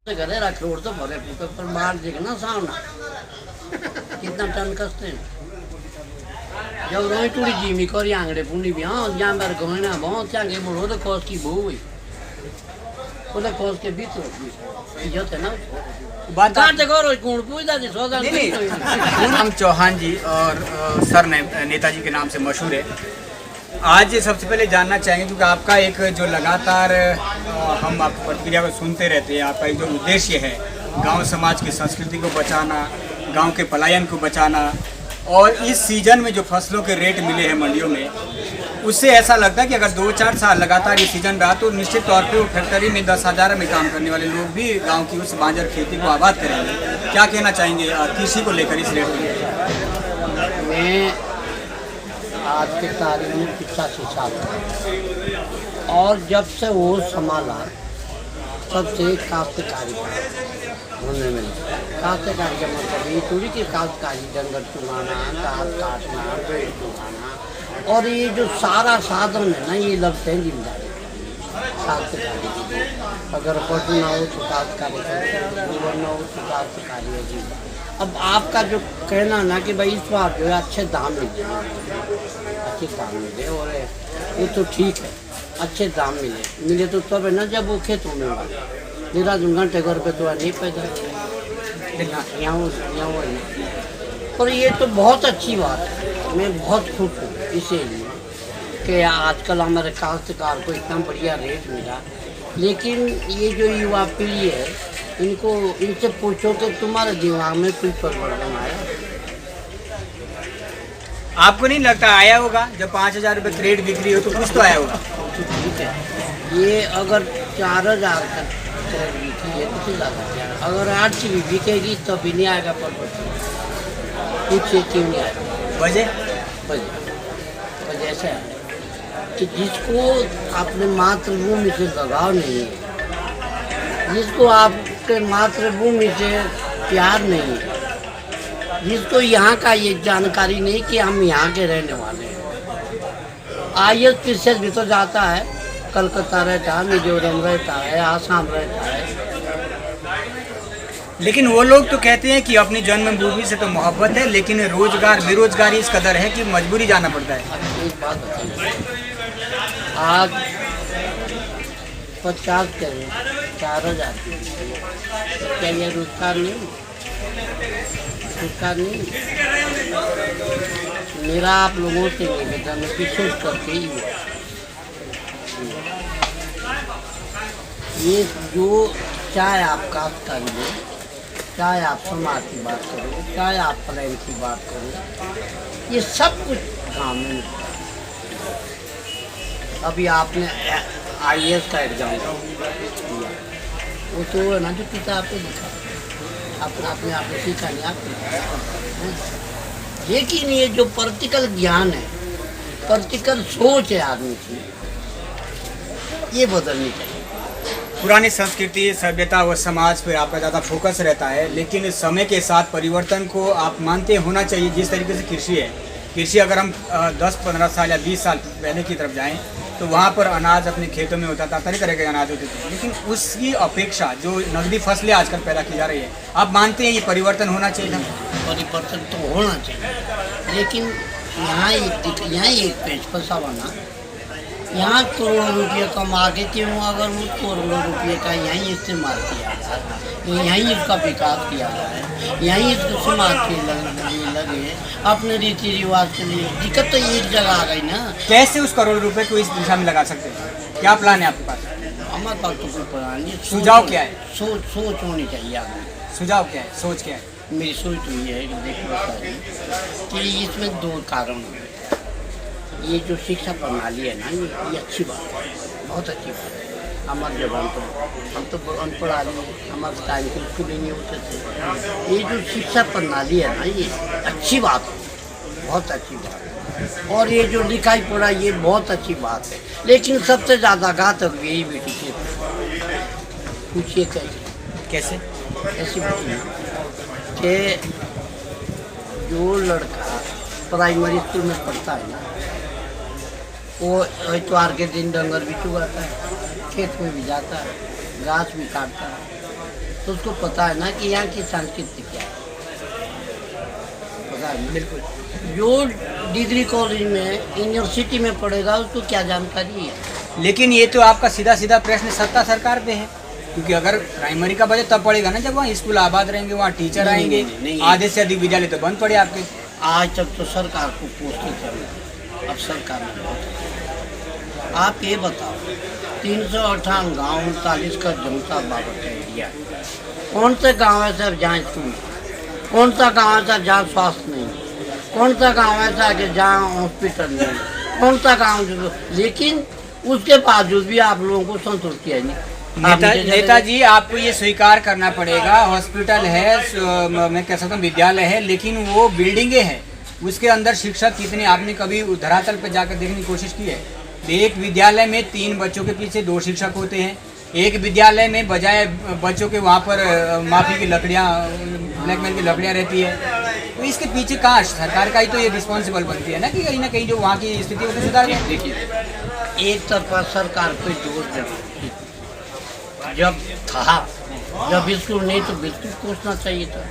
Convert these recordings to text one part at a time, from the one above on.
करे रख रोड तो भरे फूटे पर बाहर देखना सामना कितना टन कसते हैं जब रोई टूड़ी जीमी करी आंगड़े पुंडी भी हाँ जहाँ बार गहना बहुत चांगे बोलो तो कोस की बहू हुई उन्हें कोस के बीच इज्जत है ना बात काटे करो कौन पूछता थी सौदा हम चौहान जी और सर नेताजी के नाम से मशहूर है। आज सबसे पहले जानना चाहेंगे क्योंकि आपका एक जो लगातार हम आपकी प्रतिक्रिया को सुनते रहते हैं, आपका एक जो उद्देश्य है गांव समाज की संस्कृति को बचाना, गांव के पलायन को बचाना, और इस सीजन में जो फसलों के रेट मिले हैं मंडियों में, उससे ऐसा लगता है कि अगर 2-4 साल लगातार ये सीजन रहा तो निश्चित तौर पे वो फैक्ट्री में 10,000 में काम करने वाले लोग भी गाँव की उस बांजर खेती को आबाद करेंगे। क्या कहना चाहेंगे कृषि को लेकर इस रेट में? आज के तारीख में 85 साल और जब से वो संभाला तब से काश्तकारी होने में काश्तकारी का मतलब ये थोड़ी कि काश्तकारी जंगल चुगाना, घास काटना, पेड़ चुगाना, और ये जो सारा साधन है ना ये लगते हैं जिम्मेदारी काश्तकारी की। अगर पशु ना हो तो काश्तकारी है, गोबर ना हो तो काश्तकारी है जी। अब आपका जो कहना ना कि भाई इस बार जो है अच्छे दाम मिले, अच्छे दाम मिले, और वो तो ठीक है, अच्छे दाम मिले तो तब है ना जब वो खेतों में होगा मेरा 2 घंटे घर पे तो नहीं पैदा यहाँ और ये तो बहुत अच्छी बात है। मैं बहुत खुश हूँ इसीलिए कि आजकल हमारे काश्तकार को इतना बढ़िया रेट मिला। लेकिन ये जो युवा पीढ़ी है इनसे पूछो कि तुम्हारे दिमाग में कोई परिवर्तन आया? आपको नहीं लगता आया होगा? जब 5,000 रुपये क्रेट बिक्री हो तो कुछ तो आया होगा। तो ठीक है, ये अगर 4,000 का क्रेट बिकी है तो ज़्यादा, अगर 8 की भी बिकेगी तो भी नहीं आएगा परिवर्तन। पूछिए क्यों नहीं आएगा? वजह ऐसा है कि जिसको अपने मातृभूमि से लगाव नहीं है, जिसको आपके मातृभूमि से प्यार नहीं है, जिसको यहाँ का ये जानकारी नहीं कि हम यहाँ के रहने वाले हैं। IAS भी तो जाता है, कलकत्ता रहता है, मिजोरम रहता है, आसाम रहता है। लेकिन वो लोग तो कहते हैं कि अपनी जन्मभूमि से तो मोहब्बत है, लेकिन रोजगार बेरोजगारी इस कदर है कि मजबूरी जाना पड़ता है। एक बात बताइए, आज 50 करें 4,000, क्या ये रोजगार नहीं? रोजगार नहीं। मेरा आप लोगों से निवेदन है, विशेष करके ही ये जो चाहे आप काश्तकारी हो, चाहे आप समाज की बात करो, चाहे आप प्लान की बात करो, ये सब कुछ गाँव में मिलता है। अभी आपने IAS का एग्जाम दिया, वो तो है ना जो किताब पे लिखा, अपने आप ने सीखा नहीं आपने। लेकिन ये जो प्रैक्टिकल ज्ञान है, प्रैक्टिकल सोच है आदमी की, ये बदलनी चाहिए। पुरानी संस्कृति, सभ्यता व समाज पर आपका ज़्यादा फोकस रहता है, लेकिन समय के साथ परिवर्तन को आप मानते होना चाहिए। जिस तरीके से कृषि है, कृषि अगर हम 10-15 साल या 20 साल पहले की तरफ जाएं तो वहाँ पर अनाज अपने खेतों में होता था, तरह तरह के अनाज होते थे, लेकिन उसकी अपेक्षा जो नकदी फसलें आजकल पैदा की जा रही है, आप मानते हैं ये परिवर्तन होना चाहिए? परिवर्तन तो होना चाहिए, लेकिन यहाँ एक पेज फंसा बना, यहाँ करोड़ों रुपये कमा के क्यों अगर उस करोड़ों रुपये का यहीं इस्तेमाल किया जाए, यहीं इसका विकास किया जाए, यहीं इसको समाज के लगे अपने रीति रिवाज के लिए। दिक्कत तो एक जगह आ गई ना। कैसे उस करोड़ रुपए को इस दिशा में लगा सकते हैं? क्या प्लान है आपके पास? हमारे पास तो कोई प्लान नहीं। सुझाव क्या है? सोच होनी चाहिए आदमी। सुझाव क्या है? सोच क्या है? मेरी सोच तो ये है कि देखो कि इसमें 2 कारण हैं। ये जो शिक्षा प्रणाली है ना, ये अच्छी बात है, बहुत अच्छी बात है। हमारे जवान तो हम तो अनपढ़ आदमी हैं, हमारे टाइम के स्कूल ही नहीं होते थे। ये जो शिक्षा प्रणाली है ना, ये अच्छी बात है, बहुत अच्छी बात है। और ये जो लिखाई पढ़ाई ये बहुत अच्छी बात है, लेकिन सबसे ज़्यादा घातक यही बेटी के पूछिए कैसे ऐसी बेटी कि जो लड़का प्राइमरी स्कूल में पढ़ता है ना, वो इतवार के दिन डंगर भी चुगाता है, खेत में भी जाता है, घास भी काटता है, तो उसको पता है ना कि यहाँ की संस्कृति क्या है, पता है ना? बिल्कुल। जो डिग्री कॉलेज में यूनिवर्सिटी में पढ़ेगा उसको क्या जानकारी है? लेकिन ये तो आपका सीधा सीधा प्रश्न सत्ता सरकार पे है, क्योंकि अगर प्राइमरी का बजट तब पड़ेगा ना जब वहाँ स्कूल आबाद रहेंगे, वहाँ टीचर नहीं, आएंगे। नहीं। आधे से अधिक विद्यालय तो बंद पड़े आपके। आज तक तो सरकार को पोस्टिंग करना, अब सरकार ने बहुत अच्छा। आप ये बताओ 358 गाँव 39 का जनता बाबत का एरिया, कौन से गाँव है सर जहाँ स्कूल, कौन सा गाँव है सर जहाँ स्वास्थ्य नहीं, कौन सा गाँव है सर कि जहाँ हॉस्पिटल नहीं, कौन सा गाँव जो, लेकिन उसके बावजूद भी आप लोगों को संतुष्टि है नहीं। नेताजी आपको ये स्वीकार करना पड़ेगा, हॉस्पिटल है, मैं कह सकता हूँ विद्यालय है, लेकिन वो बिल्डिंगें हैं, उसके अंदर शिक्षक कितने, आपने कभी धरातल पे जाकर देखने की कोशिश की है? एक विद्यालय में 3 बच्चों के पीछे 2 शिक्षक होते हैं। एक विद्यालय में बजाय बच्चों के वहाँ पर माफी की लकड़ियाँ, ब्लैकमेल की लकड़ियाँ रहती है। तो इसके पीछे कहाँ सरकार का ही तो ये रिस्पॉन्सिबल बनती है ना कहीं जो वहाँ की स्थिति को सुधार। देखिए, एक तरफा सरकार पे जोर देना, जब था, जब स्कूल नहीं तो बिल्कुल कोसना चाहिए था,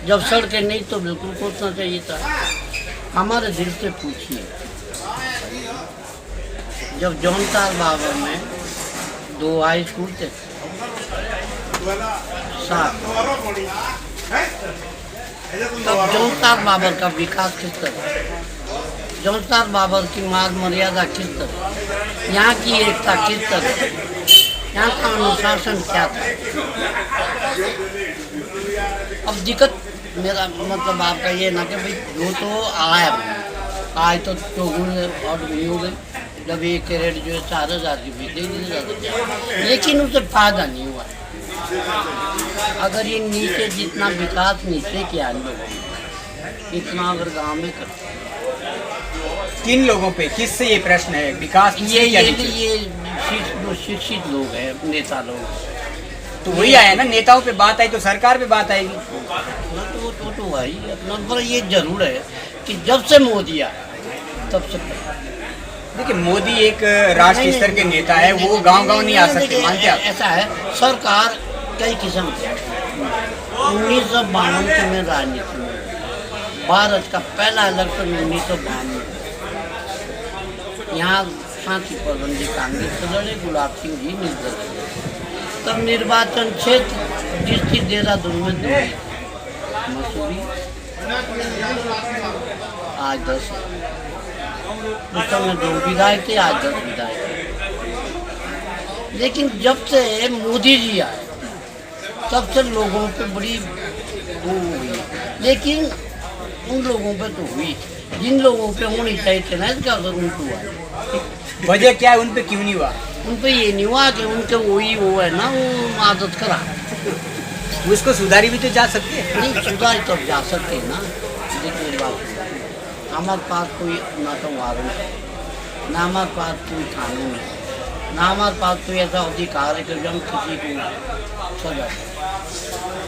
जब सड़कें नहीं तो बिल्कुल कोसना चाहिए था। हमारे दिल से पूछिए, जब जौनसार बाबर में 2 हाई स्कूल थे, 7, तब जौनसार बाबर का विकास किस तरह, जौनसार बाबर की मान मर्यादा किस तरह, यहाँ की एकता किस तरह, यहाँ का अनुशासन क्या था। अब दिक्कत मेरा मतलब आपका ये ना कि भाई जो तो आया, आज तो चौगुन और नहीं हो गई, जब एक कैरेट जो है 4,000 की भी दे दी जाती, लेकिन उसे फायदा नहीं हुआ। अगर ये नीचे जितना विकास नीचे किया लोगों ने, इतना अगर गाँव में कर, किन लोगों पे, किससे ये प्रश्न है विकास? ये जो शिक्षित लोग हैं, नेता लोग, तो वही आया ना, नेताओं पे बात आई तो सरकार पे बात आएगी ना, तो भाई अपना पर ये जरूर है कि जब से मोदी आया तब से। देखिए, मोदी एक राष्ट्रीय स्तर के नेता है, वो गांव-गांव नहीं आ सकते, मानते आप? ऐसा है, सरकार कई किस्म की 1952 में राजनीति में भारत का पहला इलेक्शन 1952, यहाँ शांति प्रबंधी कांग्रेस से लड़े, गुलाब सिंह जी निर्दलीय। तब निर्वाचन क्षेत्र जिसकी देहरादून में 2 मसूरी, आज 10 है, उस समय 2 विधायक थे, आज 10 विधायक। लेकिन जब से मोदी जी आए तब से लोगों पे बड़ी वो हुई, लेकिन उन लोगों पे तो हुई जिन लोगों पे होनी चाहिए थी ना, इसका असर उनको हुआ। वजह क्या है, उन पे क्यों नहीं हुआ? उन पे ये नहीं हुआ कि उनके वही वो है ना, वो आदत खराब, उसको सुधारी भी तो जा सकती है। नहीं सुधार तब जा सकते हैं ना। देखिए बात, हमारे पास कोई ना तो वारंट है, ना हमारे पास कोई कानून है, ना हमारे पास कोई ऐसा अधिकार है कि हम किसी को सजा दें।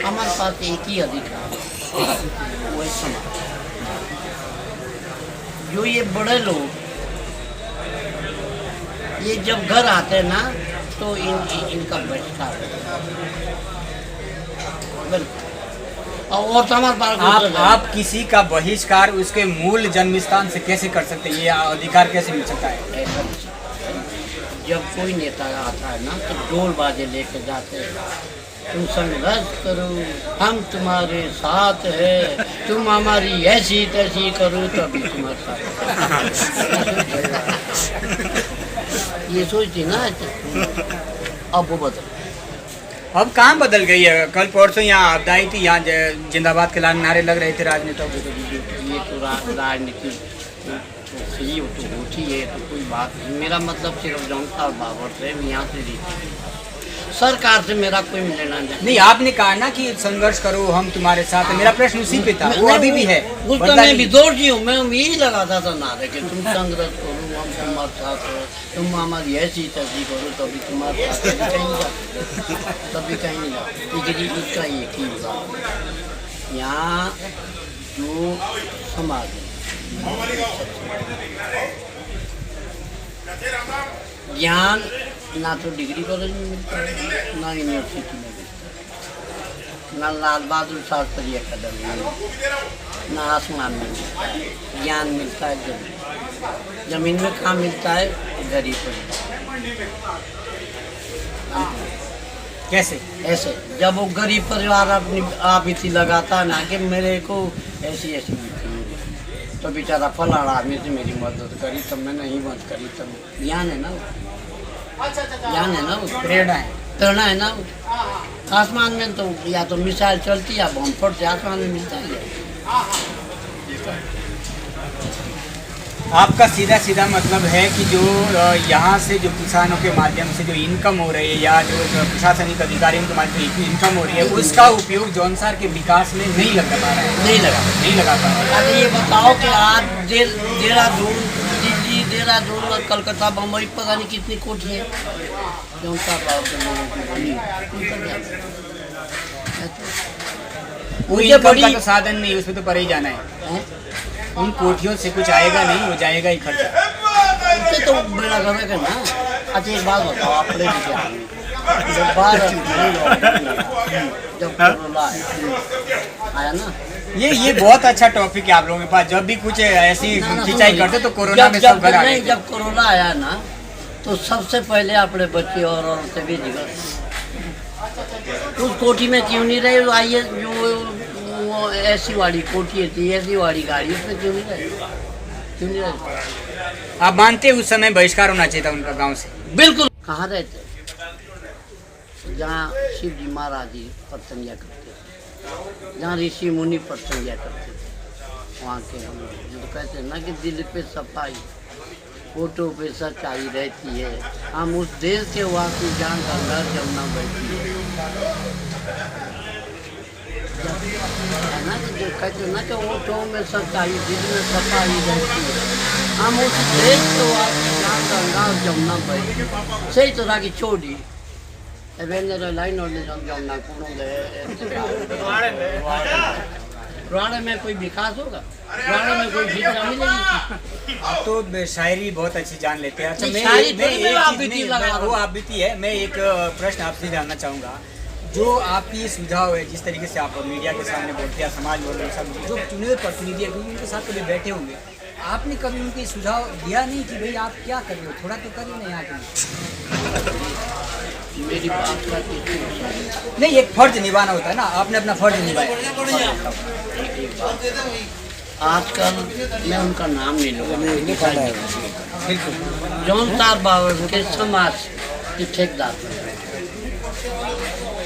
हमारे पास एक ही अधिकार है, वो है समाज। जो ये बड़े लोग ये जब घर आते हैं ना तो इनका बहिष्कार और आप किसी का बहिष्कार उसके मूल जन्म स्थान से कैसे कर सकते हैं? ये अधिकार कैसे मिल सकता है? जब कोई नेता आता है ना तो ढोल बाजे लेके जाते हैं, तुम संघर्ष करो, हम तुम्हारे साथ है, तुम हमारी ऐसी तैसी करो तभी तुम्हारे साथ। ये सोचती ना, अब वो बदल, अब कहाँ बदल गई है? कल परसों यहाँ आपदा आई थी, यहाँ जिंदाबाद के नारे लग रहे थे राजनेताओं के। ये तो राजनीति सही हो तो होती है, तो कोई बात नहीं। मेरा मतलब सिर्फ जौनसार बाबर से, यहाँ से सरकार से मेरा कोई लेना नहीं। आपने कहा ना कि संघर्ष करो, हम तुम्हारे साथ हैं। मेरा प्रश्न उसी पे था, वो अभी भी है। उस तो मैं विदोर जी हूँ, मैं यही लगाता था नारे कि तुम संघर्ष करो, हम तुम्हारे साथ हो, तुम हमारी ऐसी तैसी करो तभी तुम्हारे साथ, तभी कहीं नहीं जाओ। इसका एक ही बात, यहाँ जो समाज है, ज्ञान ना तो डिग्री कॉलेज में मिलता है, ना यूनिवर्सिटी में मिलता है। ना लाल बहादुर शास्त्री अकादमी में, ना आसमान में मिलता है। ज्ञान मिलता है जमीन, जमीन में कहाँ मिलता है? गरीब परिवार। कैसे? ऐसे जब वो गरीब परिवार अपनी बीती लगाता ना कि मेरे को ऐसी ऐसी बीती है, तो बेचारा फलाना आदमी से मेरी मदद करी तब मैं नहीं मदद करी तब। ज्ञान है ना वो, ज्ञान है ना वो, प्रेरणा है। प्रेरणा है ना वो। आसमान में तो या तो मिसाइल चलती है या बम फट से आसमान में मिलता है। आपका सीधा सीधा मतलब है कि जो यहाँ से जो किसानों के माध्यम से जो इनकम हो रही है या जो प्रशासनिक अधिकारियों के माध्यम से इनकम हो रही है उसका उपयोग जौनसार के विकास में नहीं लगा पा रहा है। नहीं लगा पा रहा है। अरे ये बताओ कि आज देहरादून, दिल्ली, देहरादून और कलकत्ता, बम्बई पता नहीं कितनी कोठी है जौनसार भाव के लोगों की। वो इनकम का तो साधन नहीं, उसमें तो पर ही जाना है। उन कोठियों से कुछ आएगा नहीं, वो जाएगा ही खर्चा। उससे तो बेड़ा गर्क है ना। अच्छा एक बात बताओ, आप पढ़े लिखे आदमी, जब कोरोना आया ना, ये बहुत अच्छा टॉपिक है आप लोगों के पास। जब भी कुछ ऐसी खिंचाई करते तो कोरोना में सब घर आ गए। जब कोरोना आया ना तो सबसे पहले अपने बच्चे और औरतें भी निकल उस कोठी में क्यों नहीं रहे? आइए जो वो ऐसी वाली कोठी थी, ऐसी वाली गाड़ी, उसमें क्यों नहीं रहे? आप मानते उस समय बहिष्कार होना चाहिए था उनका गांव से? बिल्कुल। कहाँ रहते? जहाँ शिव जी महाराज जी प्रसंज्ञा करते थे, जहाँ ऋषि मुनि प्रसंज्ञा करते थे, वहाँ के हम जो तो कहते हैं ना कि दिल पे सफाई, फोटो पे सच्चाई रहती है। हम उस देश के वासी जहाँ गंगा जमुना बहती है ना, कि जो कहते हैं ना कि ओठों में सच्चाई, दिल में सफाई रहती है। हम उस देश के वासी जहाँ गंगा जमुना बहती है। सही तरह की छोड़ी लाइन और जमुना पुराने में कोई विकास होगा? पुराने में कोई शिक्षा मिलेगी? आप तो शायरी बहुत अच्छी जान लेते हैं। अच्छा वो आप बीती है। मैं एक प्रश्न आपसे जानना चाहूँगा, जो आपकी सुझाव है, जिस तरीके से आप मीडिया के सामने बोलते हैं, समाज बोल रहे सब जो चुने हुए प्रतिनिधि है क्योंकि उनके साथ कभी बैठे होंगे, आपने कभी उनके सुझाव दिया नहीं कि भाई आप क्या कर रहे हो, थोड़ा तो करिए ना यहाँ के? मेरी बात का नहीं, एक फर्ज निभाना होता है ना, आपने अपना फर्ज निभाया। आजकल मैं उनका नाम नहीं लूँगा, बिल्कुल। जौनसार बाबा के समाज के ठेकेदार,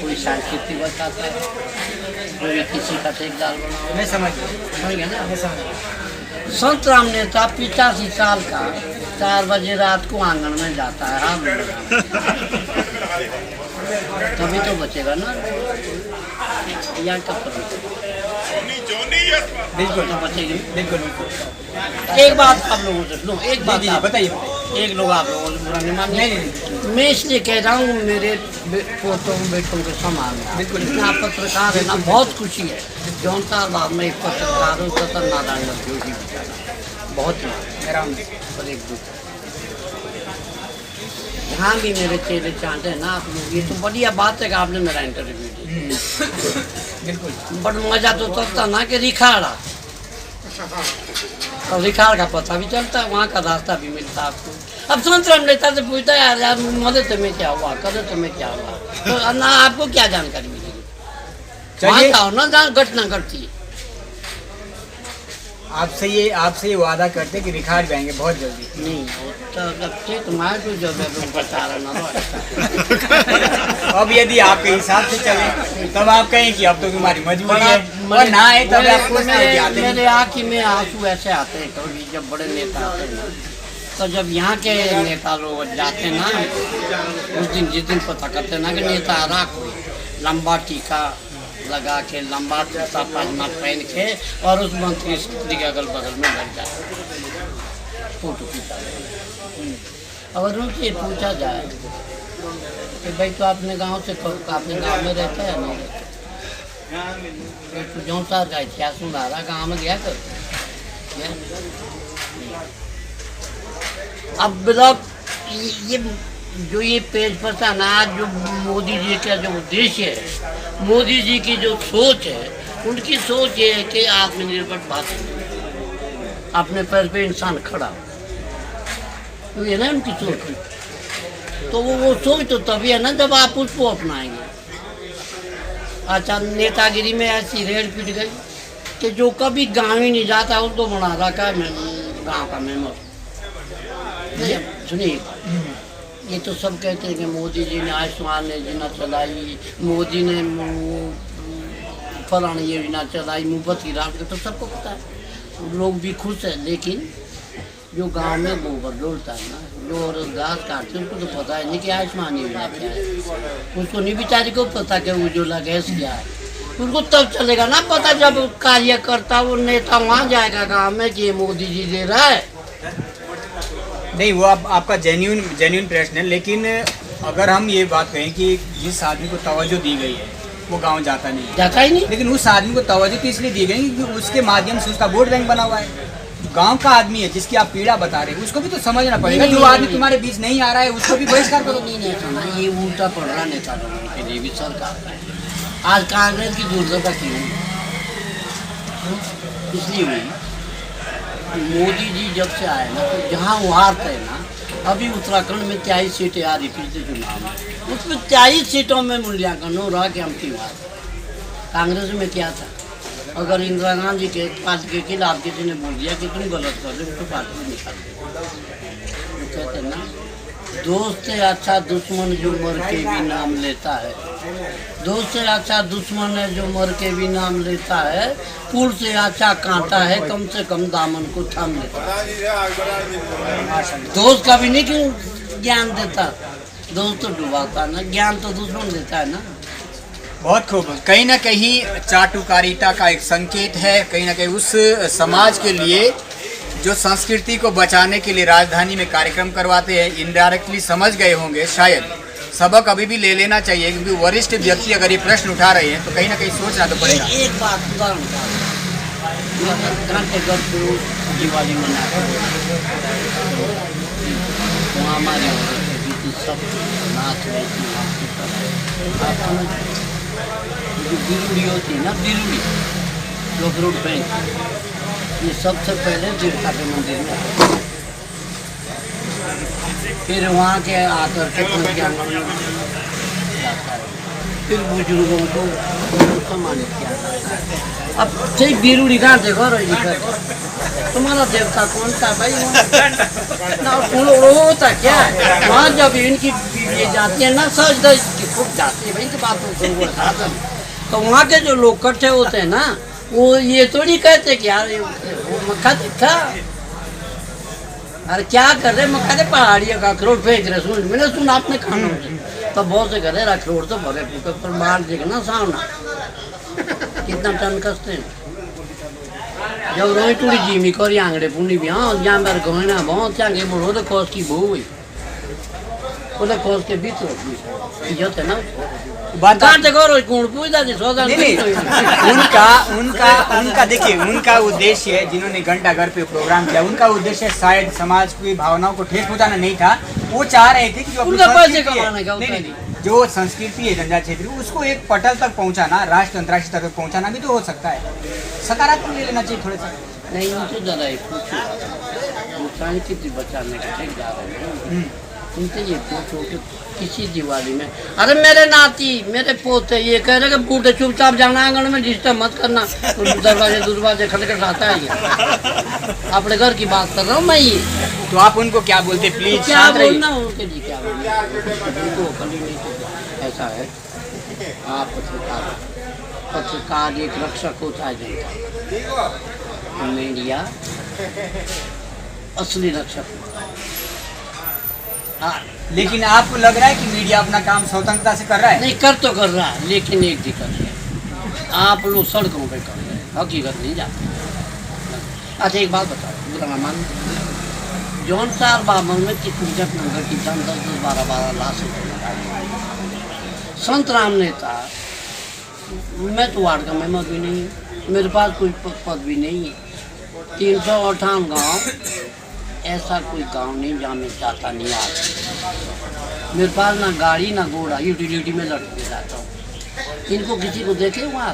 कोई सांस्कृतिक बताता है, कोई किसी का ठेकेदार बना। मैं समझ गया ना, मैं समझ। संत राम नेता 85 साल का 4 बजे रात को आंगन में जाता है, हाँ तभी तो बचेगा ना। या कब बिल्कुल तो बचेगी। बिल्कुल। एक बात आप लोगों से सुनो, एक बात बताइए। एक लोग आप लोगों से बुरा नहीं मानिए। मैं इसलिए कह रहा हूँ, मेरे पोतों बेटों के समान बिल्कुल। इतना पत्रकार है ना, बहुत खुशी है। जौनसार बाग में एक पत्रकार हूँ, सत्यनारायण जोशी, बहुत ही और एक दूसरा यहाँ भी मेरे चेहरे चाहते हैं ना आप लोग। ये तो बढ़िया बात है कि आपने मेरा इंटरव्यू दिया। बिल्कुल। बट मजा तो तब था ना कि रिखाड़ा, और रिखाड़ का पता भी चलता है, वहाँ का रास्ता भी मिलता है आपको। अब संत राम नेता से पूछता है यार मदद तुम्हें क्या हुआ, कदर तुम्हें क्या हुआ, तो ना आपको क्या जानकारी मिलेगी? वहाँ का हो ना जहाँ घटना घटती है। आपसे ये वादा करते कि रिखाड़ जाएंगे बहुत जल्दी। नहीं तो तुम्हारे को जो बता रहा ना। अब यदि आपके हिसाब से चले तब आप कहें कि अब तो तुम्हारी मजबूरी है, और ना है तब आपको मेरे आँखी में आंसू ऐसे आते हैं कभी जब बड़े नेता आते हैं। तो जब यहाँ के नेता लोग जाते ना, उस दिन जिस दिन पता करते ना कि नेता आ रहा, कोई लंबा टीका लगा के, लंबा कुर्ता पायजामा पहन के, और उस मंत्री स्त्री के अगल बगल में लग जाए फोटो खींचा। अगर उनसे पूछा जाए कि भाई तो अपने गांव से अपने गांव में रहता है नहीं रहता, तो जौनसार का इतिहास सुना रहा, गाँव में गया कर। अब मतलब ये जो ये पेज पर था ना, आज जो मोदी जी का जो उद्देश्य है, मोदी जी की जो सोच है, उनकी सोच ये है कि आत्मनिर्भर भारत, अपने पैर पे इंसान खड़ा हो, तो ये ना उनकी सोच। तो वो सोच तो तभी है ना जब आप उसको अपनाएंगे। अच्छा, नेतागिरी में ऐसी रेड पिट गई कि जो कभी गाँव ही नहीं जाता उसको बना रखा है गाँव का मेंबर। सुनिए, ये तो सब कहते हैं कि मोदी जी ने आयुष्मान योजना चलाई, मोदी ने फलानी योजना चलाई, मुफ्त की राशन, तो सबको पता है, लोग भी खुश हैं। लेकिन जो गांव में गोबर डोलता है ना, जो घास काटते हैं, उनको तो पता है नहीं कि आयुष्मान योजना क्या है। उसको नहीं बेचारी को पता कि उज्ज्वला गैस क्या है। उनको तब चलेगा ना पता जब कार्यकर्ता वो नेता वहाँ जाएगा गाँव में कि मोदी जी दे रहा है। नहीं, वो आपका जेन्युइन प्रश्न है, लेकिन अगर हम ये बात कहें कि जिस आदमी को तवज्जो दी गई है वो गांव जाता नहीं है, जाता ही नहीं, लेकिन उस आदमी को तवज्जो तो इसलिए दी गई कि उसके माध्यम से उसका वोट बैंक बना हुआ है। गांव का आदमी है जिसकी आप पीड़ा बता रहे हैं, उसको भी तो समझना पड़ेगा। जो आदमी तुम्हारे बीच नहीं आ रहा है उसको भी बहिष्कार करो। नहीं, ये उल्टा पड़ रहा नेता लोगों के लिए भी सरकार। आज कांग्रेस की दुर्दशा क्यों इसलिए हुई, मोदी जी जब से आए ना, तो जहाँ वो हारते हैं ना, अभी उत्तराखंड में 23 सीटें आ रही पिछले चुनाव में, उसमें 23 सीटों में मूल्यांकन हो रहा कि हम क्यों हार। कांग्रेस में क्या था, अगर इंदिरा गांधी के पार्टी के खिलाफ किसी ने बोल दिया कि तुम गलत कर रहे हो तो पार्टी से निकाल दो। तो कहते हैं ना, दोस्त से अच्छा दुश्मन जो मर के भी नाम लेता है, दोस्त से अच्छा दुश्मन है जो मर के भी नाम लेता है, पुल से अच्छा कांटा है कम से कम दामन को थाम लेता है। दोस्त कभी नहीं क्यों ज्ञान देता, दोस्त तो डुबाता ना, ज्ञान तो दुश्मन देता है ना। बहुत खूब। कहीं ना कहीं चाटुकारिता का एक संकेत है, कहीं ना कहीं उस समाज के लिए जो संस्कृति को बचाने के लिए राजधानी में कार्यक्रम करवाते हैं, इनडायरेक्टली समझ गए होंगे शायद। सबक अभी भी ले लेना चाहिए, क्योंकि वरिष्ठ व्यक्ति अगर ये प्रश्न उठा रहे हैं तो कहीं ना कहीं सोचना तो पड़ेगा। एक बात उदाहरण दिवाली मनाते वहाँ हमारे सब नाच जो बिरुड़ी होती है ना, बिरुड़ी लोग रोड पे, ये सबसे पहले देवता के मंदिर में, फिर वहाँ के आकर के पंचांगन में जाता है, फिर बुजुर्गों को सम्मानित किया जाता है। अब सही बिरुड़ी कहाँ देखो रही तुम्हारा देवता कौन सा भाई, ना होता क्या है वहाँ जब इनकी ये जाती है ना, सच दस की खूब जाती है भाई की बात। तो वहाँ के जो लोग इकट्ठे होते हैं ना, वो ये थोड़ी कहते कि यार वो मक्खा देखा, अरे क्या कर रहे मक्खा दे, पहाड़ियों का अखरोट फेंक रहे, सुन मैंने सुना आपने खाना तो बहुत से कर रहे अखरोट तो भरे फूटे पर बाहर देखना सामना कितना टन कसते हैं। जब रोई टूड़ी जीमी करी आंगड़े पुनी भी हाँ जानवर गहना बहुत चांगे बोलो तो खोस की बहू हुई बोले खोस के बीच इज्जत है ना बात उनका देखिए, उनका उद्देश्य है, जिन्होंने घंटा घर पे प्रोग्राम किया, उनका उद्देश्य शायद समाज की भावनाओं को ठेस पहुंचाना नहीं था। वो चाह रहे थे कि जो जो संस्कृति है जनजाति क्षेत्र, उसको एक पटल तक पहुंचाना, राष्ट्र अंतर्राष्ट्रीय स्तर तक पहुंचाना भी तो हो सकता है। सकारात्मक ले लेना चाहिए थोड़ा सा। नहीं उनसे ज़्यादा बचाने का ठीक जा रहे हैं, उनसे ये पूछो कि किसी दिवाली में अरे मेरे नाती मेरे पोते ये कह रहे कि बूढ़े चुपचाप जाना आंगन में डिस्टर्ब मत करना, तो दरवाजे खटखटाता है ये अपने घर की बात कर रहा हूँ मैं। ये तो आप उनको क्या बोलते प्लीज? तो क्या बोलना उनके लिए, क्या बोलना ऐसा है। आप पत्रकार एक रक्षक होता है जनता, मीडिया असली रक्षक। हाँ, लेकिन आपको लग रहा है कि मीडिया अपना काम स्वतंत्रता से कर रहा है? नहीं कर तो कर रहा है, लेकिन एक दिक्कत है, आप लोग सड़कों पे कर रहे हैं, हकीकत नहीं जाते। अच्छा एक बात बताओ, बुरा मान जौन साल बाबन में कितनी घटना घटी, 10-12 लाशें संत राम नेता। मैं तो वार्ड का मेंबर भी नहीं है, मेरे पास कोई पद भी नहीं है। 358 गाँव, ऐसा कोई गांव नहीं जहाँ में जाता नहीं आता। मेरे पास ना गाड़ी ना घोड़ा, यूटिलिटी में लड़के जाता हूँ। इनको किसी को देखे वहाँ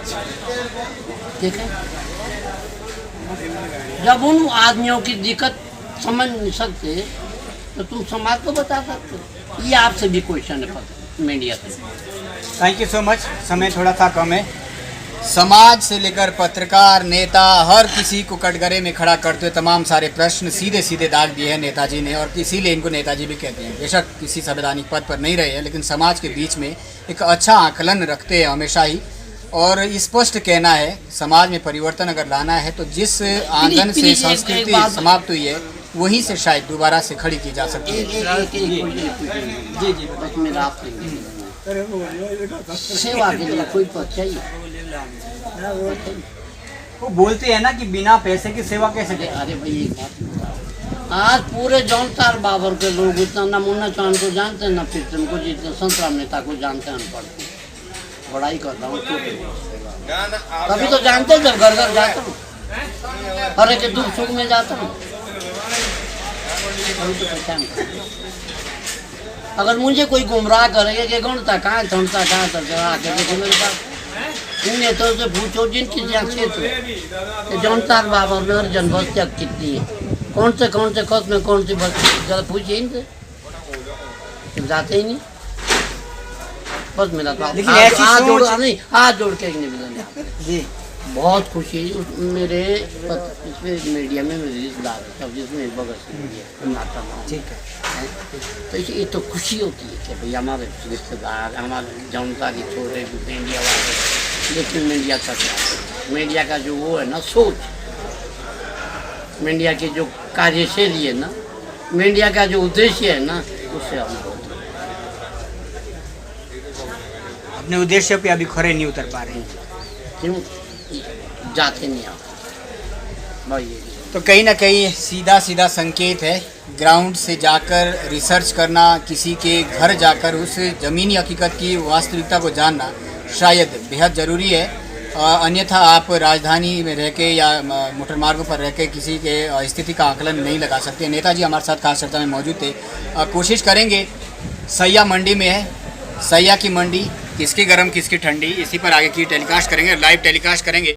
देखे? जब उन आदमियों की दिक्कत समझ नहीं सकते तो तुम समाज को बता सकते हो। ये आपसे भी क्वेश्चन है मीडिया से। Thank you so much. समय थोड़ा सा कम है। समाज से लेकर पत्रकार, नेता, हर किसी को कटघरे में खड़ा करते हुए तमाम सारे प्रश्न सीधे सीधे दाग दिए हैं नेताजी ने, और इसीलिए इनको नेताजी भी कहते हैं। बेशक किसी संवैधानिक पद पर नहीं रहे हैं, लेकिन समाज के बीच में एक अच्छा आकलन रखते हैं हमेशा ही। और स्पष्ट कहना है, समाज में परिवर्तन अगर लाना है तो जिस आंगन से संस्कृति समाप्त हुई है वहीं से शायद दोबारा से खड़ी की जा सकती है। जी जी, बस मेरा आपसे सेवा के लिए कोई पद चाहिए? वो बोलते हैं ना कि बिना पैसे की सेवा कैसे करें। अरे भाई एक बात, आज पूरे जौनतार बाबर के लोग इतना ना मुन्ना चौहान को जानते हैं ना प्रीतम को, जितना संतराम नेता को जानते हैं अनपढ़ को। बड़ाई करता हूँ तभी तो जानते हैं, जब घर घर जाता हूँ, हर एक दुख सुख में जाता हूँ। अगर मुझे कोई गुमराह करेगा कि कौन था कहाँ थमता कहाँ था आके देखो मेरे पास, इन नेताओं से पूछो जिनकी क्षेत्र जौनतार बाबर में और जनबस्ती कितनी है, कौन से खत में कौन सी बस्ती, जरा पूछिए इनसे, जाते ही नहीं। बस मेरा तो लेकिन ऐसी नहीं, हाथ जोड़ के एक निवेदन है जी। बहुत खुशी मेरे इसमें मीडिया में रिश्तेदार सब जिसमें बगल से नाता ठीक है, तो ये तो खुशी होती है कि भाई हमारे रिश्तेदार, हमारे जनता की छोटे मीडिया वाले, लेकिन मीडिया तक, मीडिया का जो वो है ना सोच, मीडिया की जो कार्यशैली है ना, मीडिया का जो उद्देश्य है ना, उससे हम बहुत अपने उद्देश्य पे अभी खरे नहीं उतर पा रहे हैं। क्यों जाते नहीं आते भाई। तो कहीं ना कहीं सीधा सीधा संकेत है, ग्राउंड से जाकर रिसर्च करना, किसी के घर जाकर उस ज़मीनी हकीकत की वास्तविकता को जानना शायद बेहद ज़रूरी है। अन्यथा आप राजधानी में रह के या मोटर मार्गों पर रह के किसी के स्थिति का आकलन नहीं लगा सकते। नेताजी हमारे साथ खास चर्चा में मौजूद थे। कोशिश करेंगे, सैया मंडी में है, सैया की मंडी किसकी गर्म किसकी ठंडी, इसी पर आगे की टेलीकास्ट करेंगे, लाइव टेलीकास्ट करेंगे।